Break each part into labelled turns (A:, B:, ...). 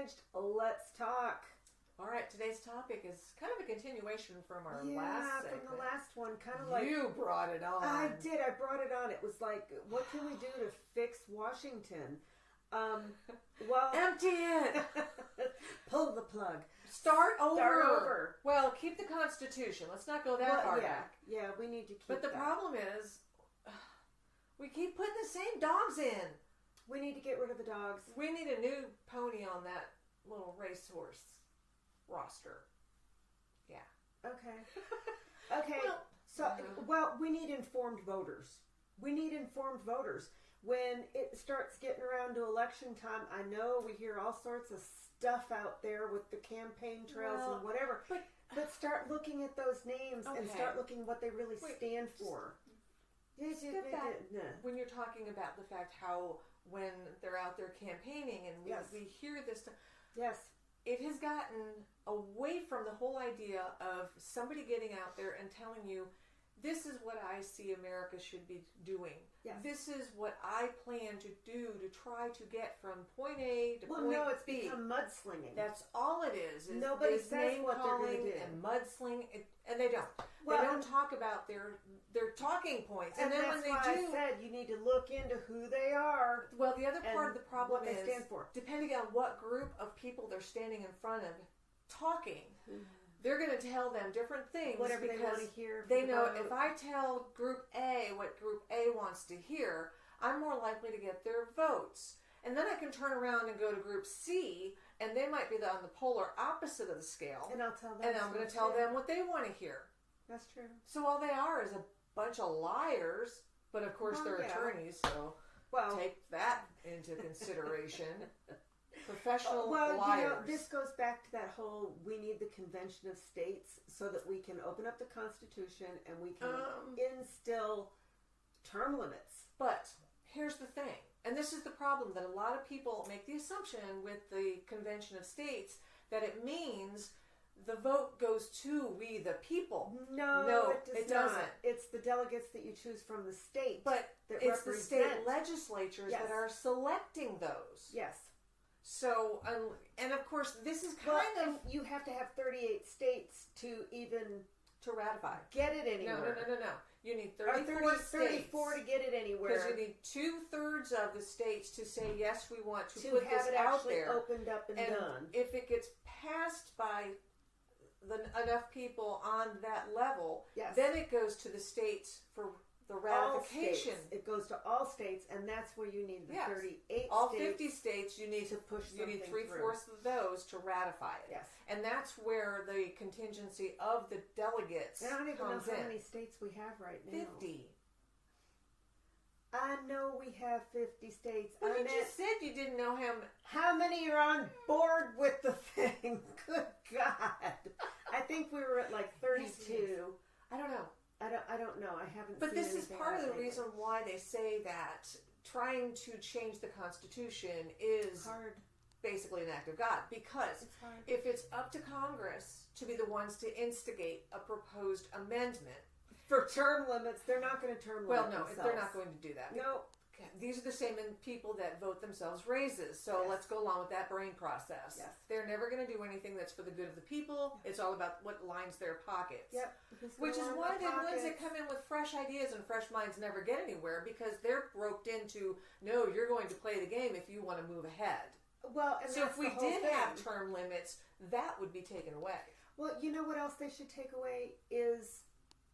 A: changed. Let's talk.
B: All right, today's topic is kind of a continuation from our last segment.
A: From the last one. Kind of like...
B: You brought it on.
A: I did. I brought it on. It was like, what can we do to fix Washington? Well...
B: Empty it!
A: Pull the plug.
B: Start over. Well, keep the Constitution. Let's not go that far back.
A: Yeah, we need to keep
B: But the problem is, we keep putting the same dogs in.
A: We need to get rid of the dogs.
B: We need a new pony on that little racehorse roster. Yeah.
A: Okay. Okay. Well, we need informed voters. We need informed voters. When it starts getting around to election time, I know we hear all sorts of stuff out there with the campaign trails and whatever. But start looking at those names and start looking what they really stand for.
B: When you're talking about the fact how when they're out there campaigning and we hear this stuff.
A: Yes.
B: It has gotten away from the whole idea of somebody getting out there and telling you, this is what I see America should be doing.
A: Yes.
B: This is what I plan to do to try to get from point A to point B.
A: Well, no, it's become mudslinging.
B: That's all it is
A: Nobody says what they're going to do.
B: And mudslinging, and they don't.
A: Well,
B: they don't talk about their talking points. And then
A: that's
B: when they
A: why
B: do,
A: I said you need to look into who they are.
B: Well, the other part of the problem
A: what they
B: is,
A: stand for.
B: Depending on what group of people they're standing in front of talking, they're going to tell them different things.
A: Whatever they want to hear.
B: They know if I tell Group A what Group A wants to hear, I'm more likely to get their votes. And then I can turn around and go to Group C, and they might be on the polar opposite of the scale.
A: And I'll tell them.
B: And I'm going to tell them what they want to hear.
A: That's true.
B: So all they are is a bunch of liars, but of course they're attorneys, so take that into consideration. Professional liars.
A: You know, this goes back to that whole, we need the Convention of States so that we can open up the Constitution and we can instill term limits.
B: But here's the thing, and this is the problem, that a lot of people make the assumption with the Convention of States that it means the vote goes to we the people.
A: No, it doesn't.
B: Not.
A: It's the delegates that you choose from the state.
B: But it's the state legislatures that are selecting those.
A: Yes.
B: So, and of course, this is kind of...
A: You have to have 38 states to even...
B: To ratify.
A: Get it anywhere.
B: No. You need 34 states.
A: 34 to get it anywhere.
B: Because you need 2/3 of the states to say, yes, we want to put
A: have
B: this
A: it
B: out
A: actually
B: there.
A: Opened up and done.
B: If it gets passed by enough people on that level, then it goes to the states for the ratification.
A: It goes to all states, and that's where you need the 38
B: all
A: states.
B: 50 states, you need
A: to push something
B: You need 3/4 of those to ratify it.
A: Yes.
B: And that's where the contingency of the delegates comes in.
A: I don't even know how many states we have right now.
B: 50.
A: I know we have 50 states.
B: Well, you just said you didn't know
A: how many are on board with the thing. Good God. I think we were at like 32.
B: I don't know.
A: I don't know. I haven't
B: But
A: seen
B: this is part of the
A: lately.
B: reason why they say that trying to change the Constitution is basically an act of God. Because if it's up to Congress to be the ones to instigate a proposed amendment...
A: For term limits, they're not going to term limit themselves.
B: They're not going to do that.
A: No.
B: These are the same people that vote themselves raises. So let's go along with that brain process.
A: Yes.
B: They're never going to do anything that's for the good of the people. It's all about what lines their pockets.
A: Yep.
B: Which is why the ones that come in with fresh ideas and fresh minds never get anywhere, because they're roped into, no, you're going to play the game if you want to move ahead.
A: Well, and
B: so if we did have term limits, that would be taken away.
A: Well, you know what else they should take away is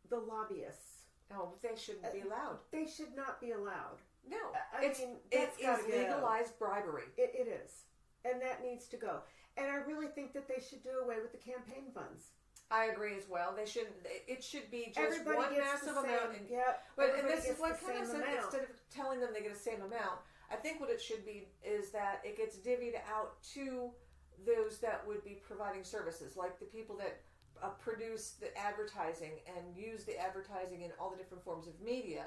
A: the lobbyists.
B: Oh, they shouldn't be allowed.
A: They should not be allowed.
B: No,
A: it
B: is legalized bribery.
A: It is. And that needs to go. And I really think that they should do away with the campaign funds.
B: I agree as well. They shouldn't. It should be just
A: everybody
B: one
A: gets
B: massive
A: the same,
B: amount. And, and this is what kind of said, instead of telling them they get the same amount, I think what it should be is that it gets divvied out to those that would be providing services, like the people that produce the advertising and use the advertising in all the different forms of media,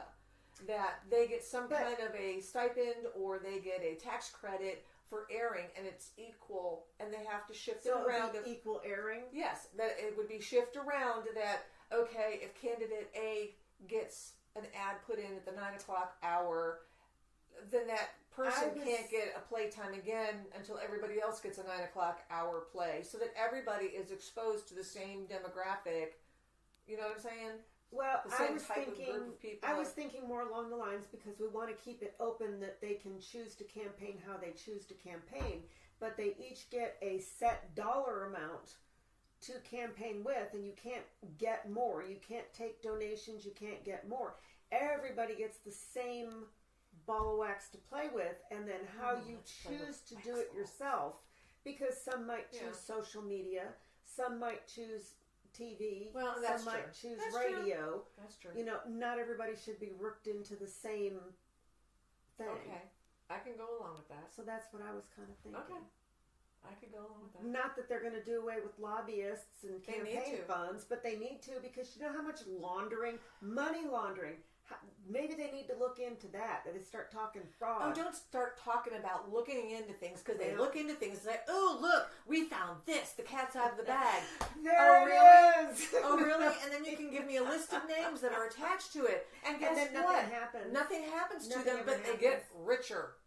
B: that they get some kind of a stipend or they get a tax credit for airing, and it's equal, and they have to shift it around.
A: So equal airing?
B: Yes, that it would be shift around that, okay, if candidate A gets an ad put in at the 9 o'clock hour, then that person can't get a playtime again until everybody else gets a 9 o'clock hour play, so that everybody is exposed to the same demographic. You know what I'm saying?
A: Well, I was thinking more along the lines, because we want to keep it open that they can choose to campaign how they choose to campaign, but they each get a set dollar amount to campaign with, and you can't get more. You can't take donations. You can't get more. Everybody gets the same ball of wax to play with, and then how you choose to do it yourself, because some might choose social media, some might choose TV, some might choose radio.
B: True. That's true.
A: You know, not everybody should be worked into the same thing.
B: Okay, I can go along with that.
A: So that's what I was kind of thinking.
B: Okay, I could go along with that.
A: Not that they're going to do away with lobbyists and campaign funds, but they need to, because you know how much money laundering. Maybe they need to look into that. They start talking fraud.
B: Oh, don't start talking about looking into things, because they look into things and say, "Oh, look, we found this. The cat's out of the bag."
A: There it is.
B: Oh, really? And then you can give me a list of names that are attached to it. And guess what? Nothing happens to them, but they get richer.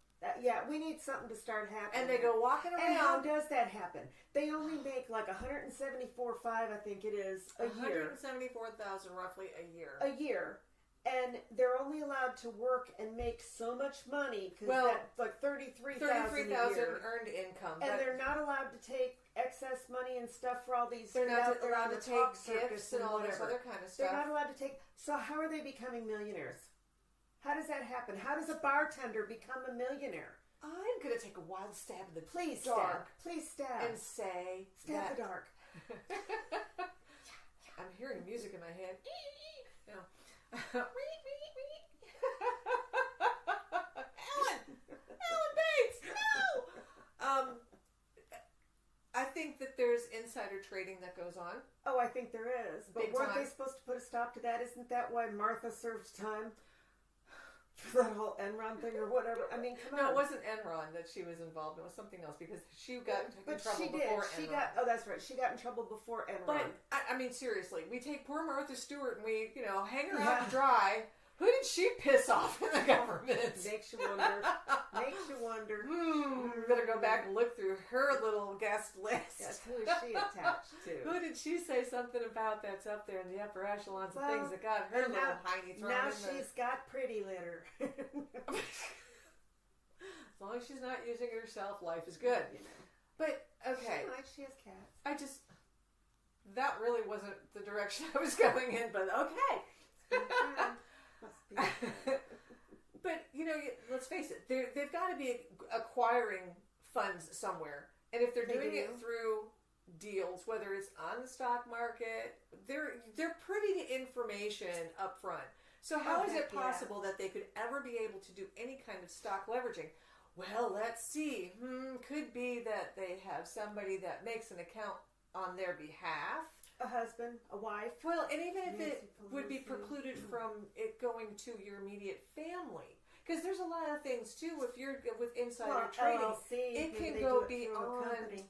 A: We need something to start happening.
B: And they go walking around.
A: And how does that happen? They only make like $174,500, I think it is, a year.
B: $174,000 roughly a year.
A: A year. And they're only allowed to work and make so much money, because that's like $33,000
B: earned income.
A: And they're not allowed to take excess money and stuff for all these.
B: They're not allowed to take gifts and all this other kind of stuff.
A: They're not allowed to take. So how are they becoming millionaires? How does that happen? How does a bartender become a millionaire?
B: I'm going to take a wild stab in the
A: dark.
B: Please stab. And say
A: stab the dark.
B: I'm hearing music in my head. No. Alan Bates, no. I think that there's insider trading that goes on.
A: Oh, I think there is. But weren't they supposed to put a stop to that? Isn't that why Martha served time for that whole Enron thing or whatever? I mean, come on.
B: No, it wasn't Enron that she was involved in. It was something else, because she got in trouble before Enron.
A: Oh, that's right. She got in trouble before Enron.
B: But, I mean, seriously, we take poor Martha Stewart and we, hang her out to dry. Who did she piss off in the government?
A: Makes you wonder.
B: Better go back and look through her little guest list.
A: Yes, who is she attached to?
B: Who did she say something about that's up there in the upper echelons of things that got her little hiney thrown in
A: Now she's got pretty litter.
B: As long as she's not using it herself, life is good. But, okay.
A: She has cats.
B: That really wasn't the direction I was going in, but okay. But, let's face it, they've got to be acquiring funds somewhere. And if they're doing it through deals, whether it's on the stock market, they're privy to information up front. So how is it possible that they could ever be able to do any kind of stock leveraging? Well, let's see. Could be that they have somebody that makes an account on their behalf.
A: A husband, a wife.
B: Well, and even if it would be precluded from it going to your immediate family. Because there's a lot of things, too, if you're with insider trading.
A: LLC,
B: it can go beyond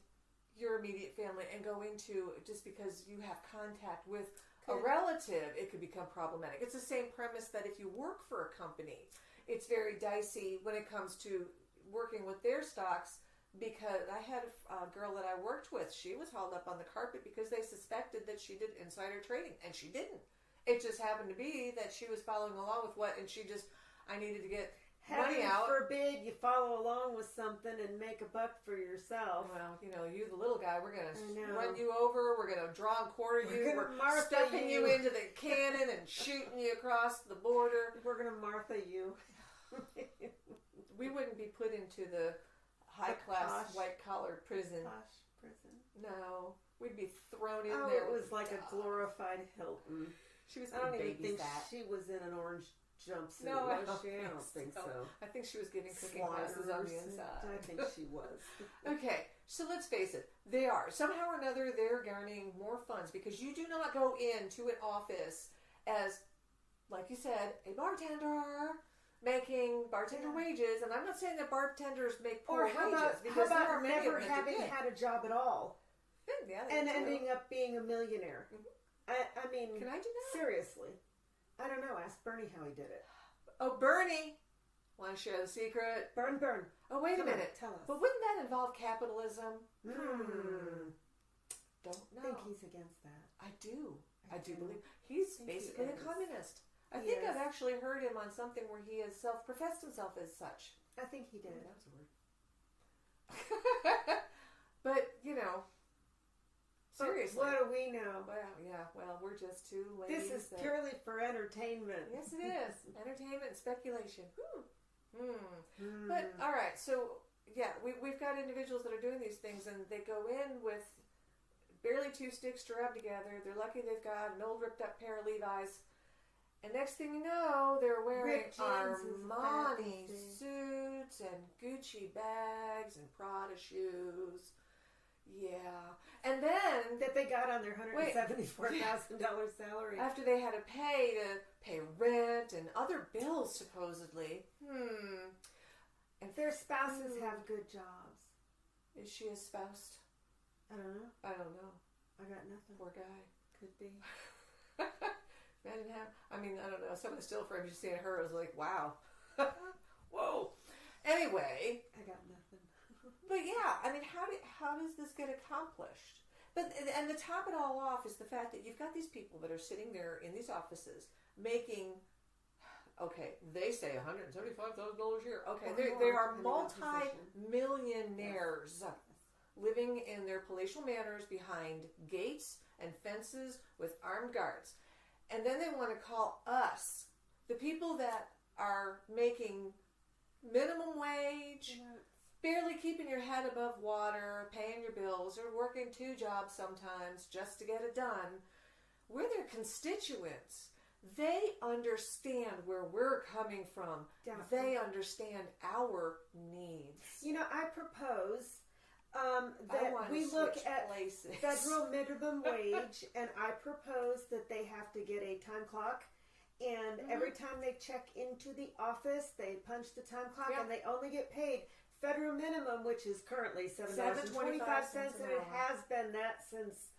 B: your immediate family and go into, just because you have contact with a relative, it could become problematic. It's the same premise that if you work for a company, it's very dicey when it comes to working with their stocks, because I had a girl that I worked with. She was hauled up on the carpet because they suspected that she did insider trading, and she didn't. It just happened to be that she was following along with I needed to get money out.
A: Heaven forbid you follow along with something and make a buck for yourself.
B: Well, you the little guy, we're going to run you over, we're going to draw and quarter you, we're stuffing you into the cannon and shooting you across the border.
A: We're going to Martha you.
B: We wouldn't be put into the high-class, white-collar prison.
A: Posh prison.
B: No. We'd be thrown in
A: there.
B: there.
A: It was like a glorified Hilton. I don't even think she was in an orange jumpsuit.
B: No, I don't
A: think so.
B: I think she was giving cooking classes on the inside.
A: I think she was.
B: Okay, so let's face it. They are. Somehow or another, they're garnering more funds, because you do not go into an office as, like you said, a bartender making bartender wages. And I'm not saying that bartenders make poor wages, because there are many
A: never
B: of them
A: having had a job at all and ending up being a millionaire. I mean,
B: can I do that?
A: Seriously. I don't know. Ask Bernie how he did it.
B: Oh, Bernie. Want to share the secret?
A: Burn.
B: Oh, wait a minute.
A: Tell us.
B: But wouldn't that involve capitalism? Don't know.
A: I think he's against that.
B: I do believe he's basically a communist. I think I've actually heard him on something where he has professed himself as such.
A: I think he did.
B: Oh, that was a word. But, seriously.
A: What do we know?
B: Well, we're just two ladies.
A: This is purely for entertainment.
B: Yes, it is. Entertainment and speculation. But, all right, so, we've got individuals that are doing these things, and they go in with barely 2 sticks to rub together. They're lucky they've got an old ripped up pair of Levi's. And next thing you know, they're wearing Armani suits and Gucci bags and Prada shoes. Yeah. And then...
A: that they got on their $174,000 salary.
B: After they had to pay rent and other bills, supposedly.
A: And their spouses have good jobs.
B: Is she espoused?
A: I don't know.
B: I don't know.
A: I got nothing.
B: Poor guy.
A: Could be.
B: Imagine I don't know. Some of the still frames you see in her was like, wow. Whoa. Anyway.
A: I got nothing.
B: But yeah, how does this get accomplished? And to top it all off is the fact that you've got these people that are sitting there in these offices making, they say $175,000 a year. Okay, they are multi-millionaires living in their palatial manors behind gates and fences with armed guards. And then they want to call us, the people that are making minimum wage, barely keeping your head above water, paying your bills, or working 2 jobs sometimes just to get it done. We're their constituents. They understand where we're coming from. Definitely. They understand our needs.
A: I propose that we look at federal minimum wage, and I propose that they have to get a time clock, and every time they check into the office, they punch the time clock, and they only get paid federal minimum, which is currently $7.25, and it has been that since...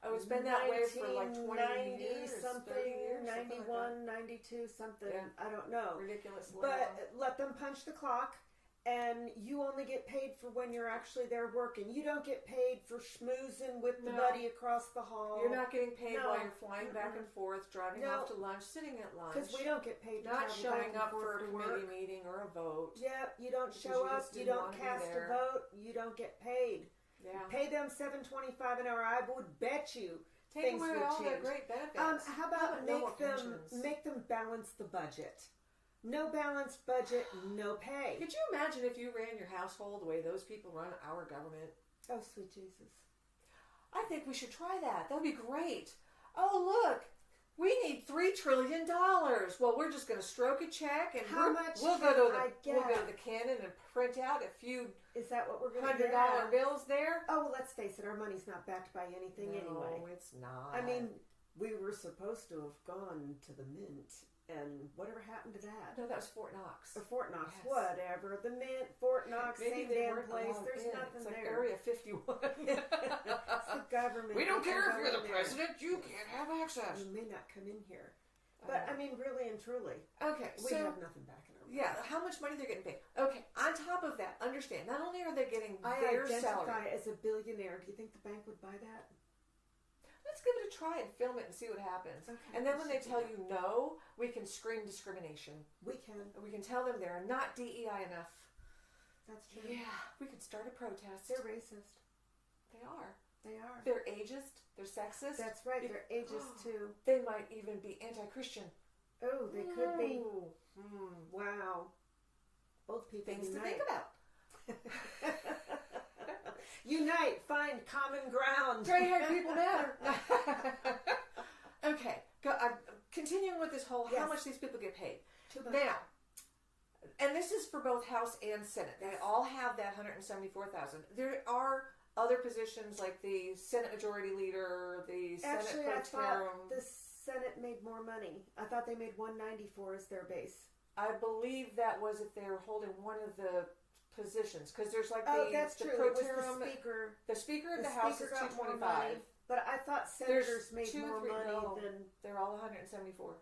B: Oh, it's been that way for like 20 years,
A: something, 91, 92, something. Yeah. I don't know.
B: Ridiculous.
A: But let them punch the clock, and you only get paid for when you're actually there working. You don't get paid for schmoozing with the buddy across the hall.
B: You're not getting paid while you're flying back and forth, driving off to lunch, sitting at lunch.
A: Because we don't get paid to
B: not showing
A: back
B: up for a committee meeting or a vote.
A: Yep, you don't show up, you don't cast a vote, you don't get paid.
B: Yeah.
A: Pay them $7.25 an hour. I would bet you things would
B: all
A: change.
B: Their great benefits.
A: How about make them balance the budget? No balanced budget, no pay.
B: Could you imagine if you ran your household the way those people run our government?
A: Oh, sweet Jesus.
B: I think we should try that. That would be great. Oh, look. We need $3 trillion. Well, we're just going to stroke a check, and we'll go to the cannon and print out a few.
A: Is that what we're going to do?
B: $100 bills there.
A: Oh, well, let's face it. Our money's not backed by anything anyway.
B: No, it's not.
A: I mean, we were supposed to have gone to the mint, and whatever happened to that?
B: No, that was Fort Knox.
A: Or Fort Knox, whatever. The mint, Fort Knox, same damn place. There's nothing
B: it's like
A: there.
B: Area 51.
A: It's the government.
B: We don't care if you're the president. You can't have access.
A: You may not come in here. But, I mean, really and truly.
B: Okay,
A: we have nothing back in our money.
B: Yeah, how much money they're getting paid. Okay, on top of that, understand, not only are they getting their salary.
A: I identify as a billionaire. Do you think the bank would buy that?
B: Let's give it a try and film it and see what happens. Okay, and then when they tell you no, we can scream discrimination.
A: We can.
B: We can tell them they're not DEI enough.
A: That's true.
B: Yeah, we could start a protest.
A: They're racist.
B: They are.
A: They are.
B: They're ageist. They're sexist.
A: That's right. They're ageist too.
B: They might even be anti-Christian.
A: Oh, they could be. Wow. Old people
B: Things to think about.
A: Unite. Find common ground.
B: Gray-haired people matter. Okay. Continuing with this whole how much these people get paid. Now, and this is for both House and Senate. They all have that $174,000. There are other positions like the Senate Majority Leader, the Senate Pro Tem.
A: I thought the Senate made more money. I thought they made $194 as their base.
B: I believe that was if they were holding one of the positions, because there's like
A: that's true.
B: Pro
A: It was
B: Tem.
A: the speaker.
B: The Speaker of the House is $225.
A: But I thought senators made more money than...
B: They're all $174.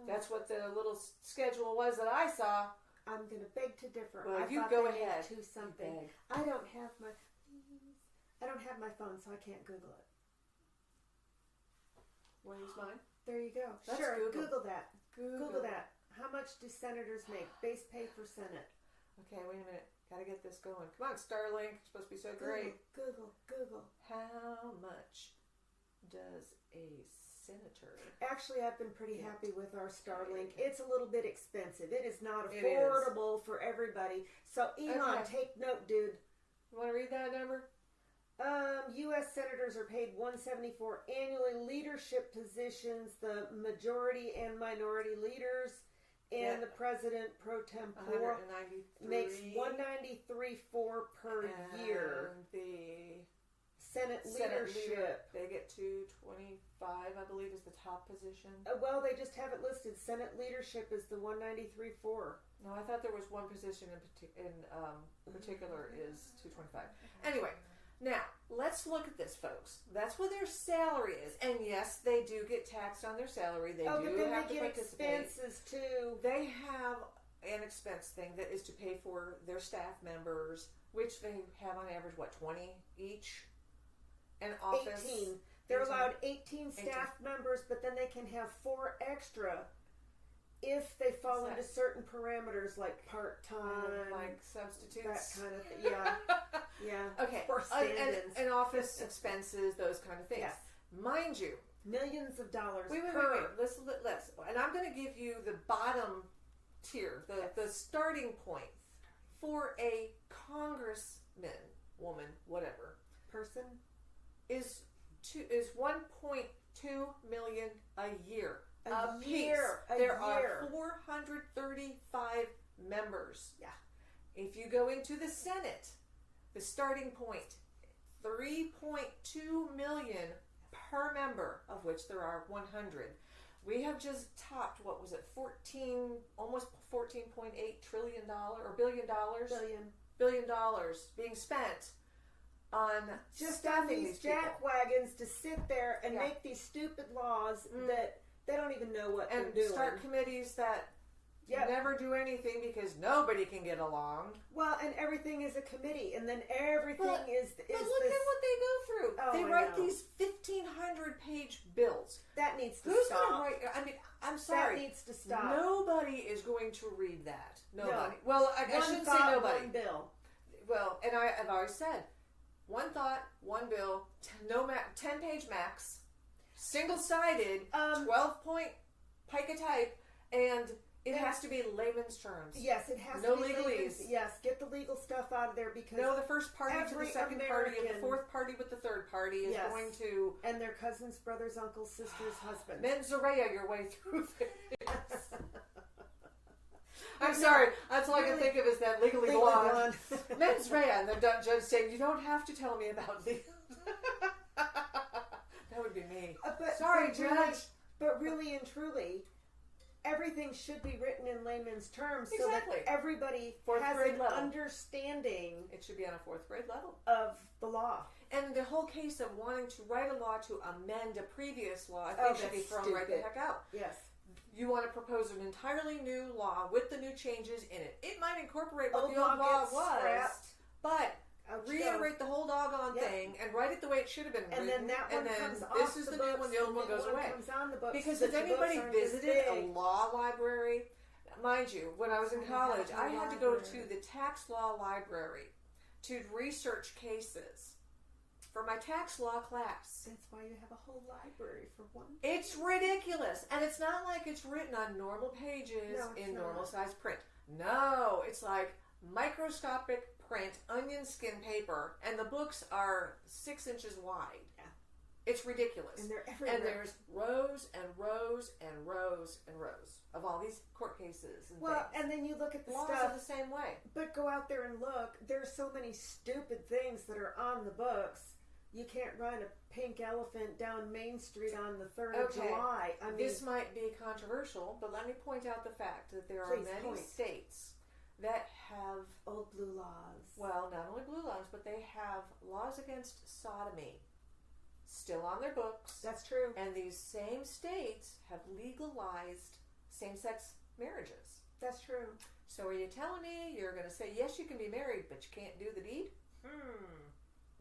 B: That's what the little schedule was that I saw.
A: I'm going to beg to differ.
B: Well,
A: I
B: you
A: thought
B: go
A: they
B: ahead.
A: made 2 something. I don't have my phone, so I can't Google it.
B: Want to use mine?
A: There you go.
B: That's
A: sure,
B: Google
A: that. Google that. How much do senators make? Base pay for Senate.
B: Okay, wait a minute. Gotta get this going. Come on, Starlink. It's supposed to be so great.
A: Google.
B: How much does a senator?
A: Actually, I've been pretty happy with our Starlink. It's a little bit expensive. It is not
B: It
A: affordable for everybody. So, Elon, take note, dude.
B: You want to read that number?
A: U.S. senators are paid $174 annually. Leadership positions, the majority and minority leaders, and the president pro tempore makes $193,400 per year.
B: And the
A: Senate leadership,
B: they get $225, I believe, is the top position.
A: Well, they just have it listed. Senate leadership is the $193,400.
B: No, I thought there was one position in particular is $225. Anyway. Now, let's look at this, folks. That's what their salary is. And yes, they do get taxed on their salary. They do
A: but then
B: have
A: they
B: to
A: get
B: participate.
A: expenses too.
B: They have an expense thing that is to pay for their staff members, which they have on average, 20 each? An office.
A: 18. They're allowed 18 staff members, but then they can have 4 extra if they fall into certain parameters like part-time.
B: Like substitutes.
A: That kind of thing. Yeah. Yeah.
B: Okay.
A: Or stand-ins.
B: And office expenses, those kind of things.
A: Yes.
B: Mind you.
A: Millions of dollars
B: Wait. Let's. And I'm going to give you the bottom tier, the starting point for a congressman, woman, whatever.
A: Person?
B: Is 1.2 million a year.
A: A year.
B: There are 435 members.
A: Yeah.
B: If you go into the Senate, the starting point, 3.2 million per member, of which there are 100. We have just topped, almost $14.8 trillion or $billion? Billion dollars being spent on
A: just
B: staffing
A: on these jackwagons to sit there and make these stupid laws that they don't even know what they're doing.
B: And start committees that never do anything because nobody can get along.
A: Well, and everything is a committee, and then everything is.
B: But look at what they go through.
A: Oh,
B: they write these 1,500-page bills.
A: That needs to
B: Who's
A: stop.
B: going to write? I mean, I'm sorry.
A: That needs to stop.
B: Nobody is going to read that. Nobody.
A: No.
B: Well, I shouldn't say nobody.
A: One bill.
B: Well, and I've always said, one thought, one bill, 10-page max, single-sided, 12-point pica type, and it has to be layman's terms.
A: Yes, it has
B: no
A: to be
B: legalese.
A: Yes, get the legal stuff out of there because
B: the first party to the second party and the fourth party with the third party is going to...
A: And their cousins, brothers, uncles, sisters, husbands.
B: Mens rea your way through this. I'm sorry. That's all I can think of is that Legally Blonde. Mens rea. And the judge saying, you don't have to tell me about these. That would be me. Sorry, Judge.
A: But really and truly, everything should be written in layman's terms so that everybody has an understanding.
B: It should be on a 4th grade level
A: of the law.
B: And the whole case of wanting to write a law to amend a previous law, I think should be thrown right the heck out.
A: Yes.
B: You want to propose an entirely new law with the new changes in it. It might incorporate what the old law was, but reiterate the whole doggone thing and write it the way it should have been written.
A: And then that one comes off
B: this is the new one, the old one goes away. Because if anybody visited a law library, mind you, when I was in college, I had to go to the tax law library to research cases for my tax law class.
A: That's why you have a whole library for one.
B: It's ridiculous. And it's not like it's written on normal pages in normal size print. No, it's like microscopic print, onion skin paper, and the books are 6 inches wide. Yeah. It's ridiculous.
A: And they're everywhere.
B: And there's rows and rows and rows and rows of all these court cases and things.
A: And then you look at the
B: laws
A: stuff.
B: are the same way.
A: But go out there and look. There's so many stupid things that are on the books. You can't run a pink elephant down Main Street on the 3rd of July. I mean,
B: this might be controversial, but let me point out the fact that there are many states that have
A: old blue laws.
B: Well, not only blue laws, but they have laws against sodomy still on their books.
A: That's true.
B: And these same states have legalized same-sex marriages.
A: That's true.
B: So are you telling me you're going to say, yes, you can be married, but you can't do the deed?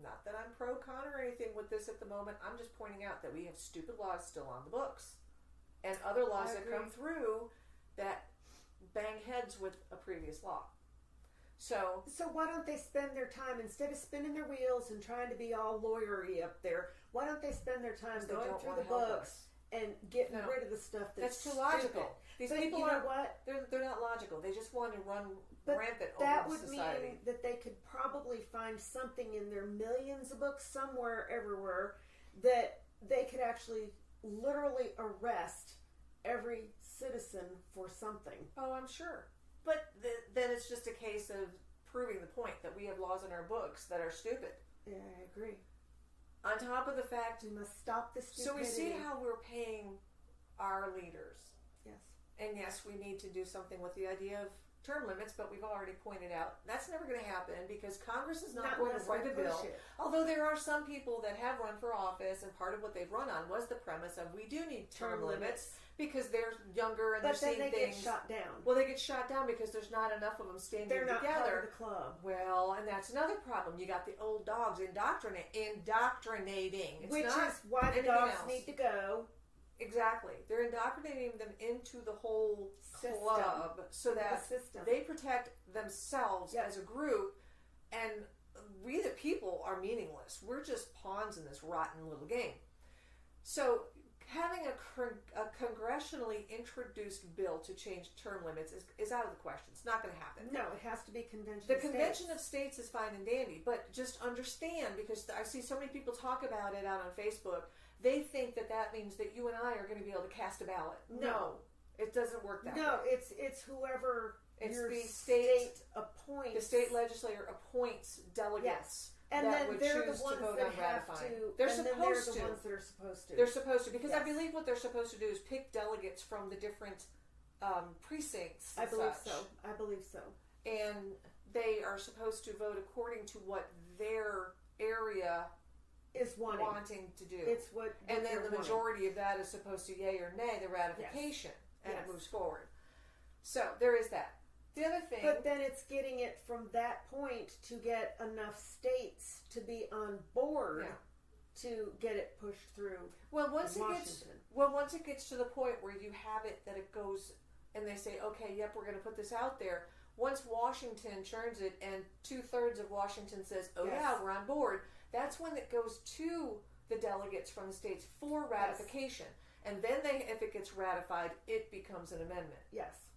B: Not that I'm pro, con, or anything with this at the moment. I'm just pointing out that we have stupid laws still on the books. And other laws that come through that bang heads with a previous law. So
A: why don't they spend their time, instead of spinning their wheels and trying to be all lawyery up there, why don't they spend their time going through the books and getting rid of the stuff that's
B: too logical. These people
A: you know what?
B: They're not logical. They just want to run rampant
A: that
B: over
A: would
B: society.
A: mean that they could probably find something in their millions of books somewhere, everywhere, that they could actually literally arrest every citizen for something.
B: Oh, I'm sure. But then it's just a case of proving the point that we have laws in our books that are stupid.
A: Yeah, I agree.
B: On top of the fact,
A: we must stop the stupidity.
B: So we see how we're paying our leaders.
A: Yes.
B: And yes, we need to do something with the idea of term limits, but we've already pointed out that's never going to happen because Congress is not going to write a bill. Although there are some people that have run for office, and part of what they've run on was the premise of we do need term limits because they're younger and they're seeing things.
A: Get shot down.
B: Well, they get shot down because there's not enough of them standing together.
A: They're not part of the club.
B: Well, and that's another problem. You got the old dogs indoctrinating.
A: Which is why the dogs need to go.
B: Exactly. They're indoctrinating them into the whole club so that they protect themselves as a group, and we the people are meaningless. We're just pawns in this rotten little game. So having a congressionally introduced bill to change term limits is out of the question. It's not going to happen.
A: No, it has to be convention.
B: The Convention of States is fine and dandy, but just understand, because I see so many people talk about it out on Facebook, they think that means that you and I are going to be able to cast a ballot. No, it doesn't work that way.
A: No, it's whoever your
B: the
A: state appoints.
B: The state legislature appoints delegates.
A: Yes. And
B: that
A: then
B: would
A: they're
B: choose
A: the ones
B: to vote
A: that
B: on
A: have
B: ratifying.
A: to.
B: They're
A: and
B: supposed
A: then they're
B: to.
A: the ones that are supposed to.
B: They're supposed to, because
A: yes.
B: I believe what they're supposed to do is pick delegates from the different precincts.
A: I believe so. I believe so.
B: And they are supposed to vote according to what their area
A: is wanting
B: to do.
A: It's what
B: and then the majority of that is supposed to yay or nay the ratification, and it moves forward. So there is that. The other thing,
A: but then it's getting it from that point to get enough states to be on board to get it pushed through.
B: Well, once it gets to the point where you have it that it goes, and they say, okay, yep, we're going to put this out there. Once Washington churns it, and 2/3 of Washington says, oh yeah, we're on board. That's when it goes to the delegates from the states for ratification. Yes. And then if it gets ratified, it becomes an amendment.
A: Yes.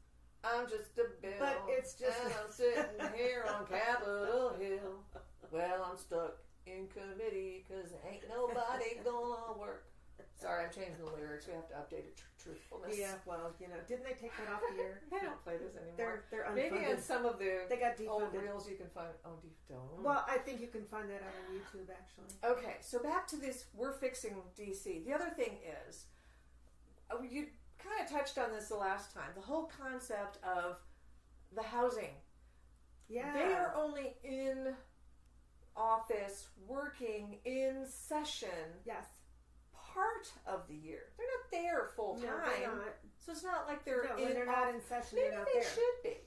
B: I'm just a bill.
A: But it's just...
B: And I'm sitting here on Capitol Hill. Well, I'm stuck in committee because ain't nobody gonna work. Sorry, I'm changing the lyrics. We have to update it truthfulness.
A: Yeah, well, didn't they take that off the air?
B: They don't play this anymore.
A: They're unfunded.
B: Maybe on some of the
A: they got
B: old reels you can find. Oh, don't.
A: Well, I think you can find that out on YouTube, actually.
B: Okay, so back to this. We're fixing DC. The other thing is, you kind of touched on this the last time. The whole concept of the housing.
A: Yeah.
B: They are only in office, working in session.
A: Yes.
B: Part of the year. They're not there full time.
A: No, they're not.
B: So it's not like they're
A: when they're not in session.
B: Maybe
A: they're not
B: they
A: there.
B: should be.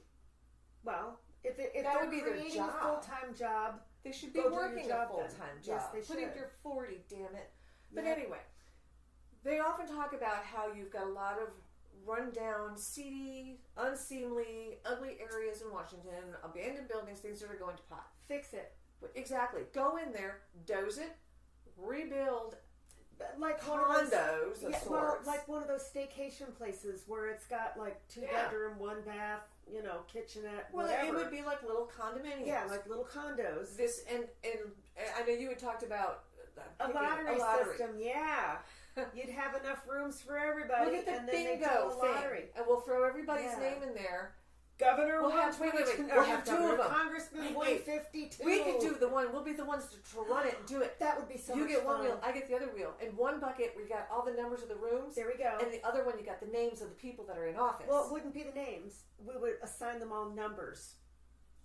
A: Well, if
B: that
A: they're
B: would be their
A: creating
B: job.
A: a full-time job,
B: they should be working a full-time job.
A: Yes, they should.
B: Putting their 40, damn it. But anyway, they often talk about how you've got a lot of run-down, seedy, unseemly, ugly areas in Washington, abandoned buildings, things that are going to pot.
A: Fix it.
B: Exactly. Go in there, doze it, rebuild.
A: Like
B: condos of sorts.
A: Well, like one of those staycation places where it's got like 2 bedroom, 1 bath, kitchenette, whatever.
B: Well, it would be like little condominiums.
A: Yeah, like little condos.
B: This and I know you had talked about
A: a lottery system. Yeah, you'd have enough rooms for everybody.
B: We'll get the
A: and then
B: bingo
A: thing, lottery,
B: and we'll throw everybody's name in there.
A: Governor,
B: we'll have 2 of them.
A: Congressman 152.
B: We could do the one. We'll be the ones to run it and do it.
A: That would be so much fun.
B: You get one wheel, I get the other wheel. In one bucket, we got all the numbers of the rooms.
A: There we go.
B: And the other one, you got the names of the people that are in office.
A: Well, it wouldn't be the names. We would assign them all numbers.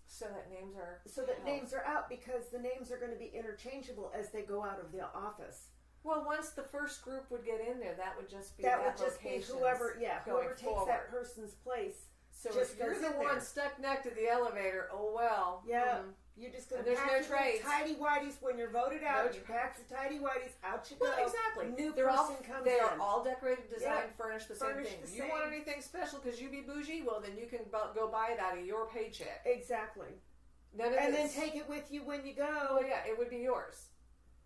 B: So that names are...
A: So that names are out, because the names are going to be interchangeable as they go out of the office.
B: Well, once the first group would get in there, that would just be
A: that would just be whoever takes
B: forward.
A: that person's place.
B: So if you're the one stuck next to the elevator, oh well.
A: Yeah. You're just going to pack your tidy whities when you're voted out. You pack the tidy whities, out you go.
B: Well, exactly.
A: New person comes in.
B: They are all decorated, designed, furnished the same thing. You want anything special because you be bougie? Well, then you can go buy it out of your paycheck.
A: Exactly. And then take it with you when you go.
B: Well, yeah, it would be yours.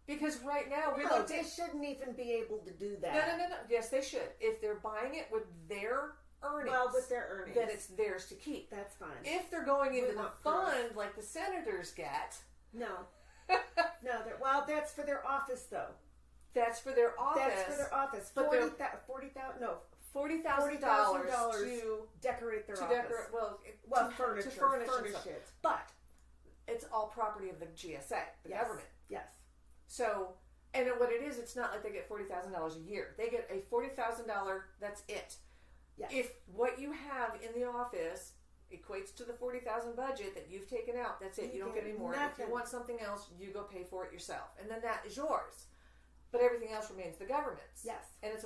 B: Because right now
A: they shouldn't even be able to do that.
B: No. Yes, they should. If they're buying it with their earnings.
A: Well, with their earnings.
B: Then it's theirs to keep.
A: That's fine.
B: If they're going into the fund like the senators get.
A: No. Well, that's for their office, though.
B: That's for their office.
A: That's for their office. But $40,000
B: to
A: decorate their office.
B: To furnish it. But it's all property of the GSA, the government.
A: Yes.
B: So, and what it is, it's not like they get $40,000 a year. They get a $40,000, that's it.
A: Yes.
B: If what you have in the office equates to the $40,000 budget that you've taken out, that's it. You don't get any more. If you want something else, you go pay for it yourself. And then that is yours. But everything else remains the government's.
A: Yes.
B: And it's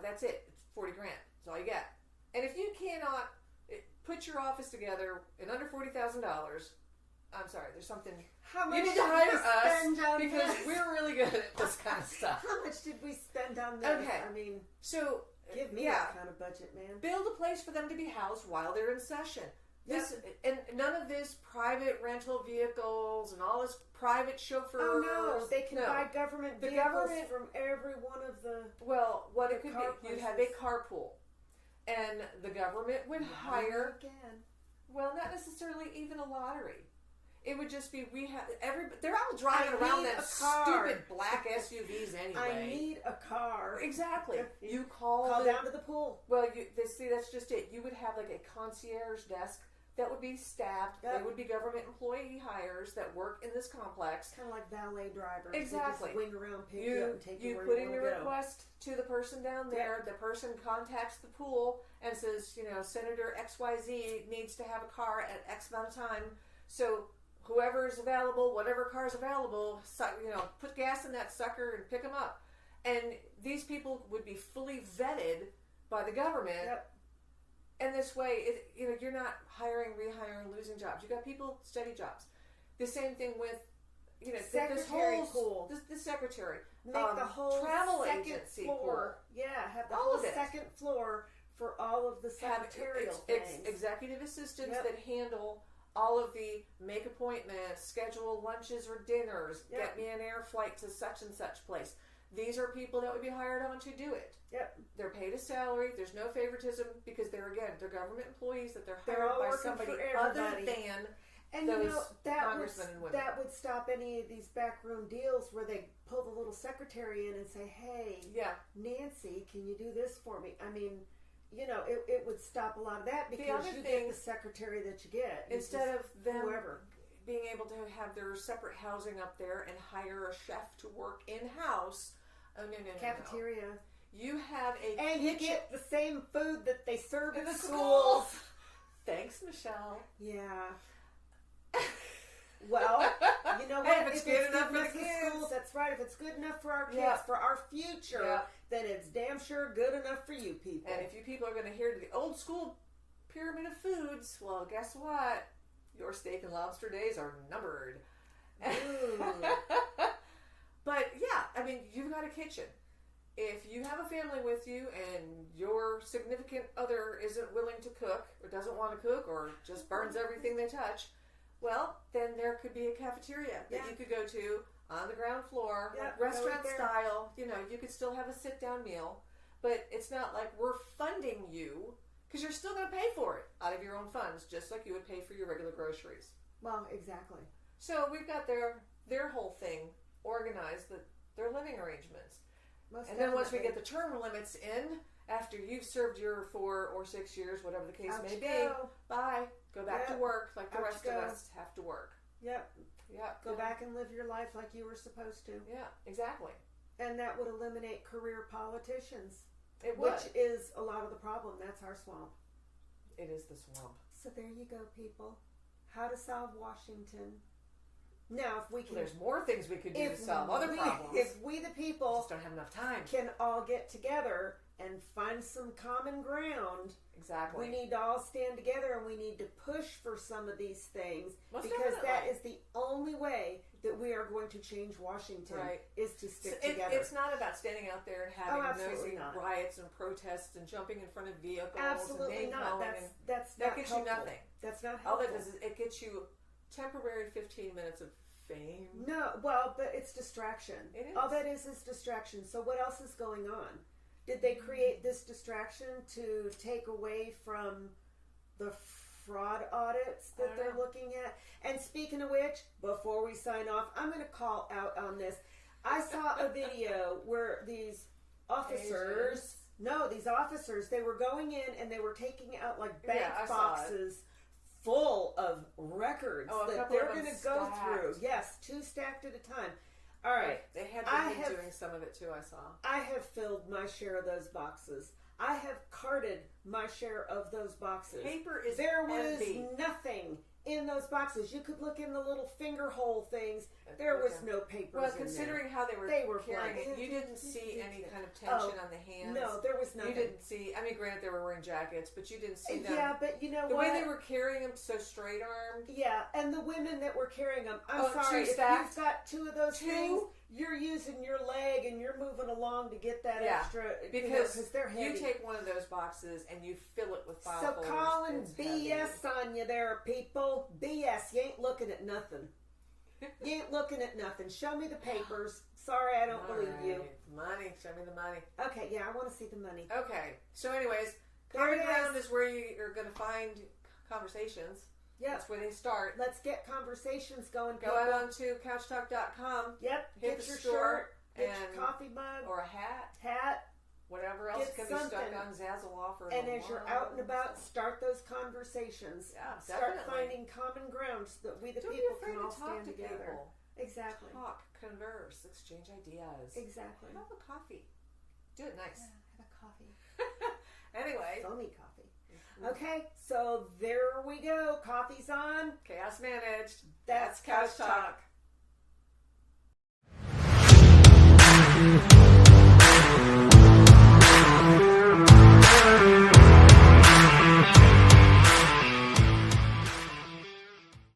B: that's it. It's $40,000. That's all you get. And if you cannot put your office together in under $40,000, I'm sorry, there's something.
A: How much
B: you need to hire us because we're really good at this kind of stuff.
A: How much did we spend on this?
B: Okay.
A: I mean,
B: so
A: give me that kind of budget, man.
B: Build a place for them to be housed while they're in session. And none of this private rental vehicles and all this private chauffeurs.
A: Oh no, they can buy government vehicles from every one of the.
B: Well, what it could be, you'd have a carpool, and the government would hire. Well, not necessarily even a lottery. It would just be they're all driving around that stupid black SUVs anyway.
A: I need a car.
B: Exactly. You call
A: down to the pool.
B: Well, that's just it. You would have like a concierge desk that would be staffed. Yep. They would be government employee hires that work in this complex.
A: Kind of like valet drivers.
B: Exactly.
A: They just wing around, pick you up, and take you where
B: put in your request to the person down there. Yep. The person contacts the pool and says, Senator XYZ needs to have a car at X amount of time. So whoever is available, whatever car is available, put gas in that sucker and pick them up. And these people would be fully vetted by the government. Yep. And this way, you're not hiring, rehiring, losing jobs. You got people, steady jobs. The same thing with,
A: secretary pool.
B: The secretary.
A: Make the whole
B: travel
A: second
B: agency
A: floor.
B: Pool.
A: Yeah, have the whole second floor for all of the secretarial things.
B: Executive assistants that handle all of the make appointments, schedule lunches or dinners, get me an air flight to such and such place. These are people that would be hired on to do it.
A: Yep.
B: They're paid a salary. There's no favoritism because they're government employees that they're hired by somebody other than those congressmen and women.
A: That would stop any of these backroom deals where they pull the little secretary in and say, hey, Nancy, can you do this for me? I mean, it would stop a lot of that because you get the secretary that you get.
B: Instead of them being able to have their separate housing up there and hire a chef to work in-house. Oh, no.
A: Cafeteria.
B: You have
A: and you get the same food that they serve in the schools.
B: Thanks, Michelle.
A: Yeah. Well, you know what?
B: Hey, if it's good enough for the kids.
A: Schools, that's right. If it's good enough for our kids, for our future, then it's damn sure good enough for you people.
B: And if you people are going to hear the old school pyramid of foods, well, guess what? Your steak and lobster days are numbered. But I mean, you've got a kitchen. If you have a family with you and your significant other isn't willing to cook or doesn't want to cook or just burns everything they touch, well, then there could be a cafeteria that you could go to on the ground floor, restaurant style. You could still have a sit-down meal, but it's not like we're funding you because you're still going to pay for it out of your own funds, just like you would pay for your regular groceries.
A: Well, exactly.
B: So we've got their whole thing organized, their living arrangements. Then once we get the term limits in, after you've served your 4 or 6 years, whatever the case may be, bye. Go back to work like the rest of us have to work.
A: Yep. Go back and live your life like you were supposed to.
B: Yeah, exactly.
A: And that would eliminate career politicians.
B: It would.
A: Which is a lot of the problem. That's our swamp.
B: It is the swamp.
A: So there you go, people. How to solve Washington. Now, if we can...
B: There's more things we could do to solve other problems.
A: If we, the people...
B: just don't have enough time.
A: ...can all get together and find some common ground...
B: Exactly.
A: We need to all stand together and we need to push for some of these things.
B: Most
A: because
B: definitely.
A: that is the only way that we are going to change Washington, is to stick together.
B: It's not about standing out there and having noisy
A: not.
B: riots and protests and jumping in front of vehicles.
A: Absolutely
B: and
A: not. That
B: gets
A: helpful.
B: you nothing.
A: That's not helpful.
B: All that does is it gets you temporary 15 minutes of fame.
A: No, well, but it's distraction.
B: It is.
A: All that is distraction. So what else is going on? Did they create this distraction to take away from the fraud audits that they're looking at? And speaking of which, before we sign off, I'm going to call out on this. I saw a video where these officers, they were going in and they were taking out like bank boxes full of records that they're going to go through. Yes, 2 stacked at a time. All right.
B: They had been doing some of it too, I saw. I
A: have filled my share of those boxes. I have carted my share of those boxes.
B: Paper is
A: There was
B: empty.
A: nothing in those boxes. You could look in the little finger hole things. There was no papers
B: Well,
A: in
B: considering
A: there.
B: how they were carrying
A: blank.
B: it, you didn't see any kind of tension on the hands.
A: No, there was nothing.
B: You didn't see, I mean, granted they were wearing jackets, but you didn't see them.
A: Yeah, but you know
B: the
A: what?
B: way they were carrying them so straight-armed.
A: Yeah, and the women that were carrying them. I'm sorry, if you've got 2 of those things, you're using your leg and you're moving along to get that extra.
B: Because
A: they're heavy.
B: You take one of those boxes and you fill it with file folders.
A: So calling BS on you there, people. BS. You ain't looking at nothing. You ain't looking at nothing. Show me the papers. Sorry, I don't believe you.
B: Money. Show me the money.
A: Okay, yeah, I want to see the money.
B: Okay. So anyways, common ground is where you're going to find conversations.
A: Yep.
B: That's where they start.
A: Let's get conversations going.
B: Go out on to cowchtalk.com.
A: Yep.
B: Hit
A: get
B: the
A: your
B: store
A: shirt. Get your coffee mug.
B: Or a hat. Whatever else can be stuck on Zazzle offer.
A: And as you're out and about, start those conversations.
B: Yeah,
A: start finding common ground so that we the people can all stand together.
B: People.
A: Exactly.
B: Talk, converse, exchange ideas.
A: Exactly.
B: Have a coffee. Do it nice.
A: Yeah, have a coffee.
B: Anyway.
A: Foamy coffee. Okay, so there we go. Coffee's on.
B: Chaos managed.
A: That's Couch Talk.